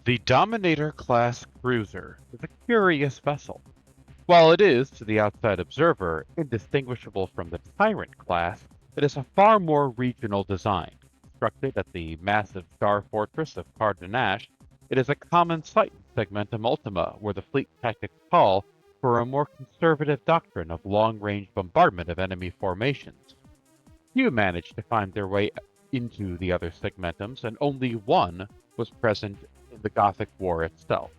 The Dominator class cruiser is a curious vessel. While it is, to the outside observer, indistinguishable from the Tyrant class, it is a far more regional design. Constructed at the massive star fortress of Cardenash, it is a common sight in Segmentum Ultima, where the fleet tactics call for a more conservative doctrine of long-range bombardment of enemy formations. Few managed to find their way into the other segmentums, and only one was present in the Gothic War itself.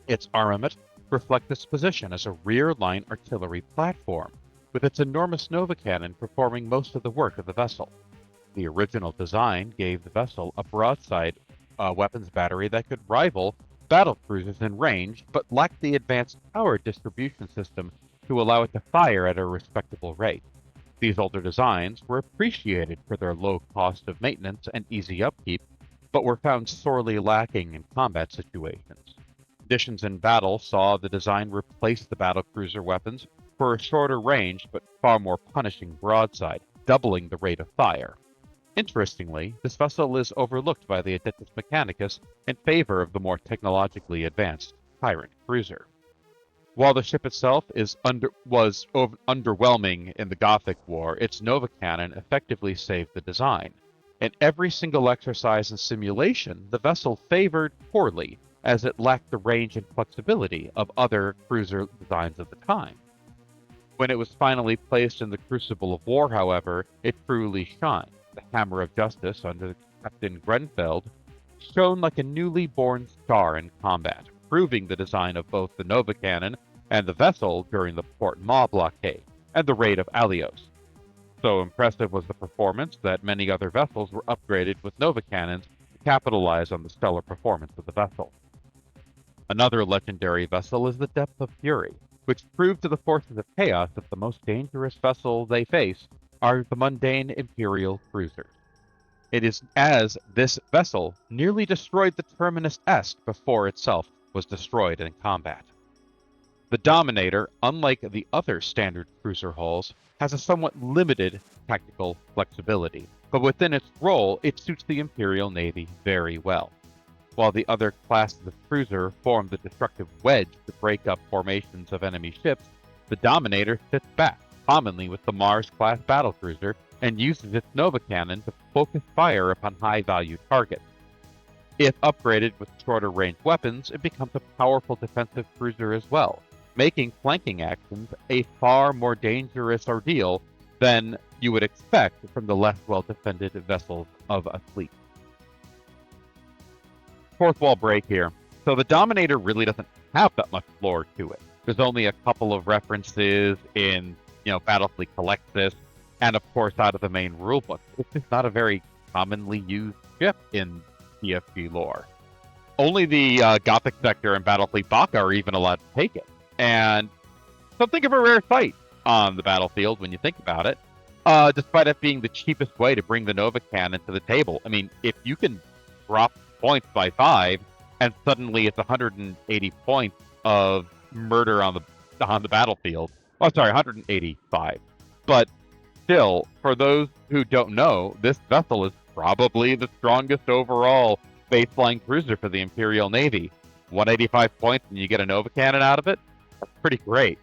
Its armament reflects its position as a rear-line artillery platform, with its enormous Nova cannon performing most of the work of the vessel. The original design gave the vessel a broadside weapons battery that could rival battle cruisers in range, but lacked the advanced power distribution system to allow it to fire at a respectable rate. These older designs were appreciated for their low cost of maintenance and easy upkeep, but were found sorely lacking in combat situations. Conditions in battle saw the design replace the battlecruiser weapons for a shorter range but far more punishing broadside, doubling the rate of fire. Interestingly, this vessel is overlooked by the Adeptus Mechanicus in favor of the more technologically advanced Tyrant cruiser. While the ship itself was underwhelming in the Gothic War, its Nova cannon effectively saved the design. In every single exercise and simulation, the vessel favored poorly, as it lacked the range and flexibility of other cruiser designs of the time. When it was finally placed in the crucible of war, however, it truly shined. The Hammer of Justice under Captain Grenfell shone like a newly born star in combat, proving the design of both the Nova cannon and the vessel during the Port Ma blockade, and the raid of Alios. So impressive was the performance that many other vessels were upgraded with Nova cannons to capitalize on the stellar performance of the vessel. Another legendary vessel is the Depth of Fury, which proved to the forces of chaos that the most dangerous vessel they face are the mundane Imperial cruisers. It is as this vessel nearly destroyed the Terminus Est before itself was destroyed in combat. The Dominator, unlike the other standard cruiser hulls, has a somewhat limited tactical flexibility, but within its role, it suits the Imperial Navy very well. While the other classes of cruiser form the destructive wedge to break up formations of enemy ships, the Dominator sits back, commonly with the Mars-class battlecruiser, and uses its Nova cannon to focus fire upon high-value targets. If upgraded with shorter-range weapons, it becomes a powerful defensive cruiser as well, making flanking actions a far more dangerous ordeal than you would expect from the less well-defended vessels of a fleet. Fourth wall break here. So the Dominator really doesn't have that much lore to it. There's only a couple of references in, Battlefleet Collectus, and of course out of the main rulebook. It's just not a very commonly used ship in TFG lore. Only the Gothic sector and Battlefleet Baka are even allowed to take it. And something of a rare sight on the battlefield when you think about it, despite it being the cheapest way to bring the Nova cannon to the table. I mean, if you can drop points by 5, and suddenly it's 180 points of murder on the battlefield. Oh, sorry, 185. But still, for those who don't know, this vessel is probably the strongest overall baseline cruiser for the Imperial Navy. 185 points, and you get a Nova cannon out of it. That's pretty great.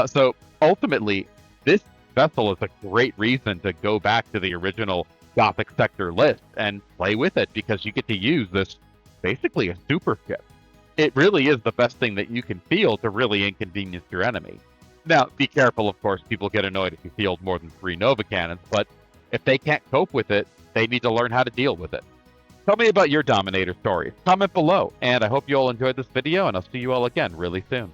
So ultimately, this vessel is a great reason to go back to the original Gothic sector list and play with it, because you get to use this basically a super ship. It really is the best thing that you can field to really inconvenience your enemy. Now, be careful, of course, people get annoyed if you field more than 3 Nova cannons, but if they can't cope with it, they need to learn how to deal with it. Tell me about your Dominator stories. Comment below, and I hope you all enjoyed this video, and I'll see you all again really soon.